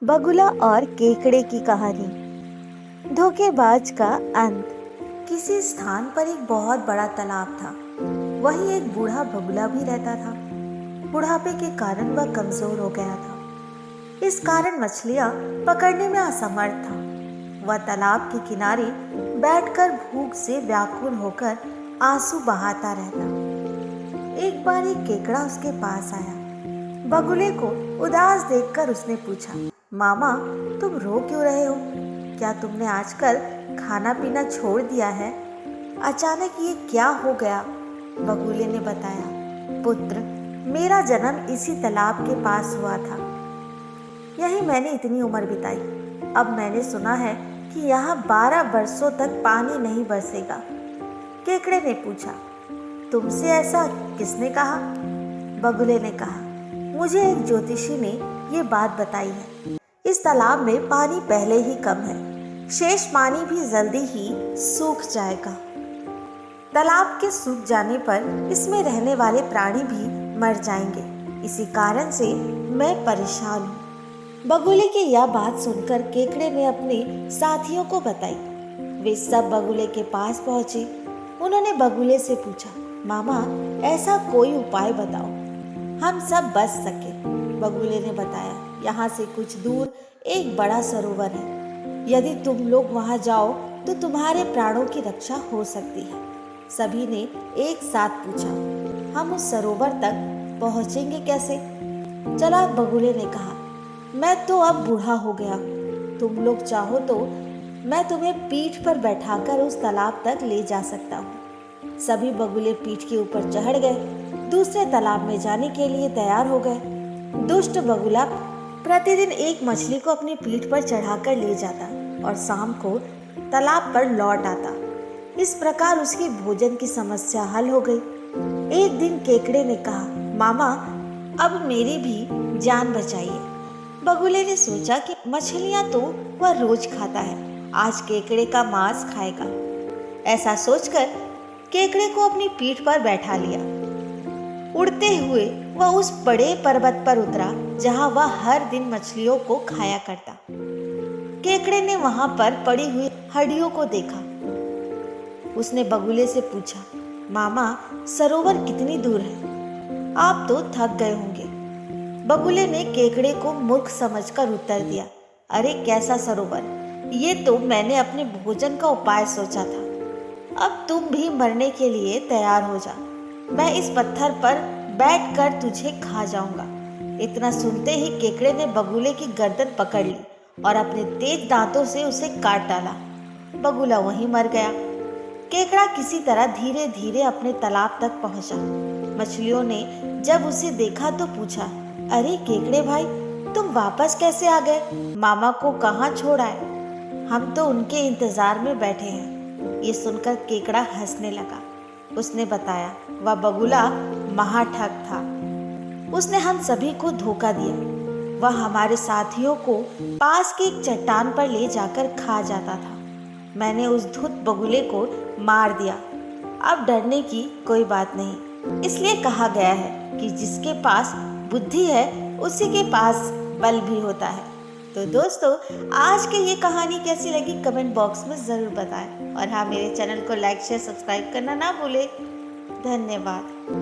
बगुला और केकड़े की कहानी। धोखेबाज का अंत। किसी स्थान पर एक बहुत बड़ा तालाब था। वहीं एक बूढ़ा बगुला भी रहता था। बुढ़ापे के कारण वह कमजोर हो गया था। इस कारण मछलियां पकड़ने में असमर्थ था। वह तालाब के किनारे बैठकर भूख से व्याकुल होकर आंसू बहाता रहता। एक बार एक केकड़ा उसके पास आया। बगुले को उदास देखकर उसने पूछा, मामा, तुम रो क्यों रहे हो? क्या तुमने आजकल खाना पीना छोड़ दिया है? अचानक ये क्या हो गया? बगुले ने बताया, पुत्र, मेरा जन्म इसी तालाब के पास हुआ था। यही मैंने इतनी उम्र बिताई। अब मैंने सुना है कि यहाँ 12 वर्षों तक पानी नहीं बरसेगा। केकड़े ने पूछा, तुमसे ऐसा किसने कहा? बगुले ने कहा, मुझे एक ज्योतिषी ने ये बात बताई है। इस तालाब में पानी पहले ही कम है। शेष पानी भी जल्दी ही सूख जाएगा। तालाब के सूख जाने पर इसमें रहने वाले प्राणी भी मर जाएंगे। इसी कारण से मैं परेशान हूँ। बगुले की यह बात सुनकर केकड़े ने अपने साथियों को बताई। वे सब बगुले के पास पहुंचे। उन्होंने बगुले से पूछा, मामा, ऐसा कोई उपाय बताओ हम सब बच सके। बगुले ने बताया, यहाँ से कुछ दूर एक बड़ा सरोवर है। यदि तुम लोग वहां जाओ तो तुम्हारे प्राणों की रक्षा हो सकती है। सभी ने एक साथ पूछा, हम उस सरोवर तक पहुंचेंगे कैसे? चालाक बगुले ने कहा, मैं तो अब बूढ़ा हो गया हूँ। तुम लोग चाहो तो मैं तुम्हें पीठ पर बैठाकर उस तालाब तक ले जा सकता हूँ। सभी बगुले पीठ के ऊपर चढ़ गए। दूसरे तालाब में जाने के लिए तैयार हो गए। दुष्ट बगुला प्रतिदिन एक मछली को अपनी पीठ पर चढ़ाकर ले जाता और शाम को तालाब पर लौट आता। इस प्रकार उसकी भोजन की समस्या हल हो गई। एक दिन केकड़े ने कहा, मामा, अब मेरी भी जान बचाइए। बगुले ने सोचा कि मछलियां तो वह रोज खाता है, आज केकड़े का मांस खाएगा। ऐसा सोचकर केकड़े को अपनी पीठ पर बैठा लिया। उड़ते हुए वह उस बड़े पर्वत पर उतरा जहां वह हर दिन मछलियों को खाया करता। केकड़े ने वहां पर पड़ी हुई हड्डियों को देखा। उसने बगुले से पूछा, मामा, सरोवर कितनी दूर है? आप तो थक गए होंगे। बगुले ने केकड़े को मूर्ख समझकर उत्तर दिया, अरे कैसा सरोवर, ये तो मैंने अपने भोजन का उपाय सोचा था। अब तुम भी मरने के लिए तैयार हो जा। मैं इस पत्थर पर बैठकर तुझे खा जाऊंगा। इतना सुनते ही केकड़े ने बगुले की गर्दन पकड़ ली और अपने तेज दांतों से उसे काट डाला। बगुला वहीं मर गया। केकड़ा किसी तरह धीरे धीरे अपने तालाब तक पहुंचा। मछलियों ने जब उसे देखा तो पूछा, अरे केकड़े भाई, तुम वापस कैसे आ गए? मामा को कहाँ छोड़ा है? हम तो उनके इंतजार में बैठे हैं। ये सुनकर केकड़ा हंसने लगा। उसने बताया, वह बगुला महाठग था। उसने हम सभी को धोखा दिया। वह हमारे साथियों को पास की एक चट्टान पर ले जाकर खा जाता था। मैंने उस धूर्त बगुले को मार दिया। अब डरने की कोई बात नहीं। इसलिए कहा गया है कि जिसके पास बुद्धि है उसी के पास बल भी होता है। तो दोस्तों, आज की ये कहानी कैसी लगी कमेंट बॉक्स में ज़रूर बताएं। और हाँ, मेरे चैनल को लाइक, शेयर, सब्सक्राइब करना ना भूलें। धन्यवाद।